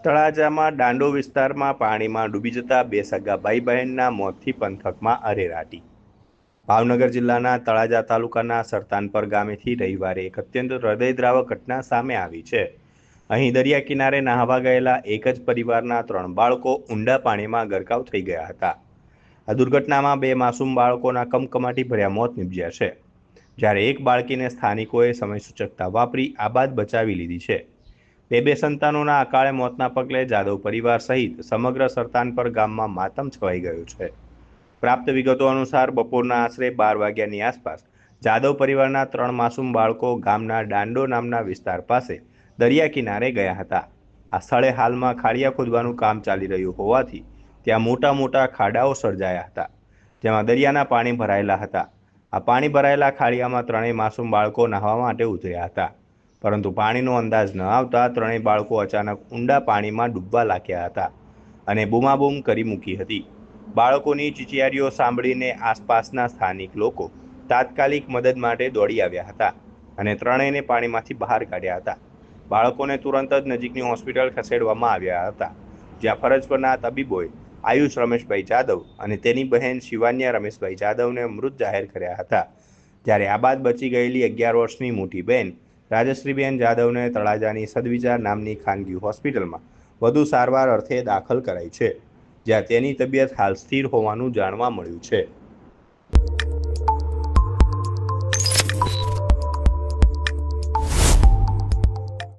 તળાજામાં દાંડો વિસ્તારમાં પાણીમાં ડૂબી જતા બે સગા ભાઈ બહેનના મોતથી પંથકમાં અરેરાટી। ભાવનગર જિલ્લાના તળાજા તાલુકાના સરતાનપર ગામેથી રવિવારે એક અત્યંત હૃદયદ્રાવક ઘટના સામે આવી છે। અહીં દરિયા કિનારે નહાવા ગયેલા એક જ પરિવારના 3 બાળકો ઊંડા પાણીમાં ગરકાવ થઈ ગયા હતા। આ દુર્ઘટનામાં 2 માસૂમ બાળકોના કમકમાટી ભર્યા મોત નિપજ્યા છે, જ્યારે એક બાળકીને સ્થાનિકોએ સમયસૂચકતા વાપરી આબાદ બચાવી લીધી છે। બે સંતાનોના અકાળે મોતના પગલે જાદવ પરિવાર સહિત સમગ્ર સરતાનપર ગામમાં માતમ છવાઈ ગયો છે। પ્રાપ્ત વિગતો અનુસાર બપોરના આશરે 12 વાગ્યાની આસપાસ જાદવ પરિવારના 3 માસૂમ બાળકો ગામના દાંડો નામના વિસ્તાર પાસે દરિયા કિનારે ગયા હતા। આ સ્થળે હાલમાં ખાડિયા ખોદવાનું કામ ચાલી રહ્યું હોવાથી ત્યાં મોટા મોટા ખાડાઓ સર્જાયા હતા, જેમાં દરિયાના પાણી ભરાયેલા હતા। આ પાણી ભરાયેલા ખાડિયામાં 3 માસૂમ બાળકો નહાવા માટે ઉતર્યા હતા, પરંતુ પાણીનો અંદાજ ન આવતા 3 બાળકો અચાનક ઊંડા પાણીમાં ડૂબવા લાગ્યા હતા અને બૂમાબૂમ કરી મૂકી હતી। બાળકોની ચીચિયારીઓ સાંભળીને આસપાસના સ્થાનિક લોકો તાત્કાલિક મદદ માટે દોડી આવ્યા હતા અને 3ને પાણીમાંથી બહાર કાઢ્યા હતા। બાળકોને તુરંત જ નજીકની હોસ્પિટલ ખસેડવામાં આવ્યા હતા, જ્યાં ફરજ પરના તબીબોએ આયુષ રમેશભાઈ જાદવ અને તેની બહેન શિવાન્યા રમેશભાઈ જાદવને મૃત જાહેર કર્યા હતા, જ્યારે આબાદ બચી ગયેલી 11 વર્ષની મોટી બહેન રાજશ્રીબેન જાદવને તળાજાની સદવિચાર નામની ખાનગી હોસ્પિટલમાં વધુ સારવાર અર્થે દાખલ કરાઈ છે, જ્યાં તેની તબિયત હાલ સ્થિર હોવાનું જાણવા મળ્યું છે।